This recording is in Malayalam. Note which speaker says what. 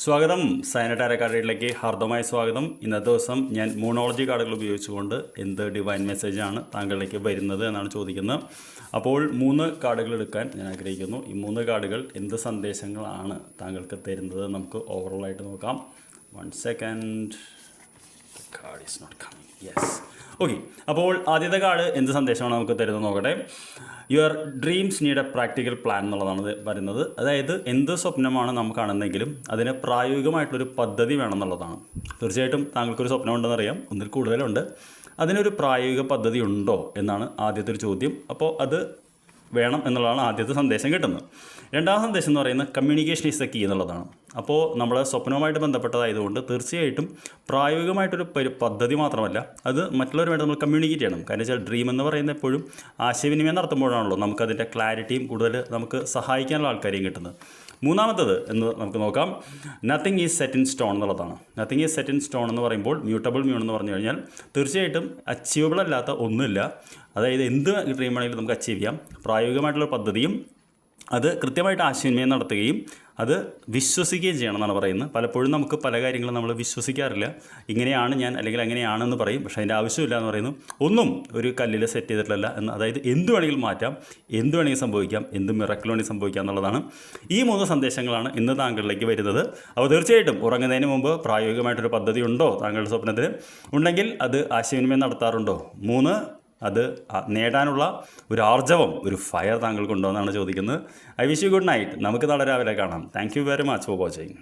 Speaker 1: സ്വാഗതം. സൈനറ്റാര കാർഡിലേക്ക് ഹാർദമായ സ്വാഗതം. ഇന്നത്തെ ദിവസം ഞാൻ മൂണോളജി കാർഡുകൾ ഉപയോഗിച്ചുകൊണ്ട് എന്ത് ഡിവൈൻ മെസ്സേജാണ് താങ്കളിലേക്ക് വരുന്നത് എന്നാണ് ചോദിക്കുന്നത്. അപ്പോൾ 3 കാർഡുകൾ എടുക്കാൻ ഞാൻ ആഗ്രഹിക്കുന്നു. ഈ 3 കാർഡുകൾ എന്ത് സന്ദേശങ്ങളാണ് താങ്കൾക്ക് തരുന്നത് നമുക്ക് ഓവറോളായിട്ട് നോക്കാം. 1 second. Card is not coming. Yes, okay. അപ്പോൾ ആദ്യത്തെ കാർഡ് എന്ത് സന്ദേശമാണ് നമുക്ക് തരുന്നത് നോക്കട്ടെ. Your dreams need a practical plan എന്നുള്ളതാണ് പറയുന്നത്. അതായത് എന്ത് സ്വപ്നമാണ് നാം കാണുന്നതെങ്കിലും അതിന് പ്രായോഗികമായിട്ടൊരു പദ്ധതി വേണമെന്നുള്ളതാണ്. തീർച്ചയായിട്ടും താങ്കൾക്കൊരു സ്വപ്നം ഉണ്ടെന്നറിയാം, ഒന്നിൽ കൂടുതലുണ്ട്. അതിനൊരു പ്രായോഗിക പദ്ധതി ഉണ്ടോ എന്നാണ് ആദ്യത്തെ ഒരു ചോദ്യം. അപ്പോൾ അത് വേണം എന്നുള്ളതാണ് ആദ്യത്തെ സന്ദേശം കിട്ടുന്നത്. രണ്ടാമത്തെ സന്ദേശം എന്ന് പറയുന്നത് കമ്മ്യൂണിക്കേഷൻ ഈസ് ദ കീ എന്നുള്ളതാണ്. അപ്പോൾ നമ്മൾ സ്വപ്നവുമായിട്ട് ബന്ധപ്പെട്ടതായതുകൊണ്ട് തീർച്ചയായിട്ടും പ്രായോഗികമായിട്ടൊരു പദ്ധതി മാത്രമല്ല, അത് മറ്റുള്ളവരുമായിട്ട് നമ്മൾ കമ്മ്യൂണിക്കേറ്റ് ചെയ്യണം. കാരണം വെച്ചാൽ ഡ്രീം എന്ന് പറയുന്നത് എപ്പോഴും ആശയവിനിമയം നടത്തുമ്പോഴാണല്ലോ നമുക്കതിൻ്റെ ക്ലാരിറ്റിയും കൂടുതൽ നമുക്ക് സഹായിക്കാനുള്ള ആൾക്കാരെയും കിട്ടുന്നത്. മൂന്നാമത്തത് എന്ന് നമുക്ക് നോക്കാം. Nothing is set in stone എന്നുള്ളതാണ്. Nothing is set in stone എന്ന് പറയുമ്പോൾ മ്യൂട്ടബിൾ എന്ന് പറഞ്ഞു കഴിഞ്ഞാൽ തീർച്ചയായിട്ടും അച്ചീവബിൾ അല്ലാത്ത ഒന്നുമില്ല. അതായത് എന്ത് ഡ്രീം ആണെങ്കിലും നമുക്ക് അച്ചീവ് ചെയ്യാം. പ്രായോഗികമായിട്ടുള്ള പദ്ധതിയും അത് കൃത്യമായിട്ട് ആശയവിനിമയം നടത്തുകയും അത് വിശ്വസിക്കുകയും ചെയ്യണം എന്നാണ് പറയുന്നത്. പലപ്പോഴും നമുക്ക് പല കാര്യങ്ങളും നമ്മൾ വിശ്വസിക്കാറില്ല. ഇങ്ങനെയാണ് ഞാൻ അല്ലെങ്കിൽ അങ്ങനെയാണെന്ന് പറയും, പക്ഷേ അതിൻ്റെ ആവശ്യമില്ല എന്ന് പറയുന്നു. ഒന്നും ഒരു കല്ലിൽ സെറ്റ് ചെയ്തിട്ടില്ല എന്ന്. അതായത് എന്ത് വേണമെങ്കിലും മാറ്റാം, എന്ത് വേണമെങ്കിലും സംഭവിക്കാം, എന്ത് മിറക്കിൾ വേണമെങ്കിൽ സംഭവിക്കാം എന്നുള്ളതാണ്. ഈ 3 സന്ദേശങ്ങളാണ് ഇന്ന് താങ്കളിലേക്ക് വരുന്നത്. അപ്പോൾ തീർച്ചയായിട്ടും ഉറങ്ങുന്നതിന് മുമ്പ് പ്രായോഗികമായിട്ടൊരു പദ്ധതി ഉണ്ടോ താങ്കളുടെ സ്വപ്നത്തിന്? ഉണ്ടെങ്കിൽ അത് ആശയവിനിമയം നടത്താറുണ്ടോ? 3, അത് നേടാനുള്ള ഒരു ആർജവം, ഒരു ഫയർ താങ്കൾക്കുണ്ടോ എന്നാണ് ചോദിക്കുന്നത്. I wish you good night. നമുക്ക് നാളെ രാവിലെ കാണാം. Thank you very much for watching.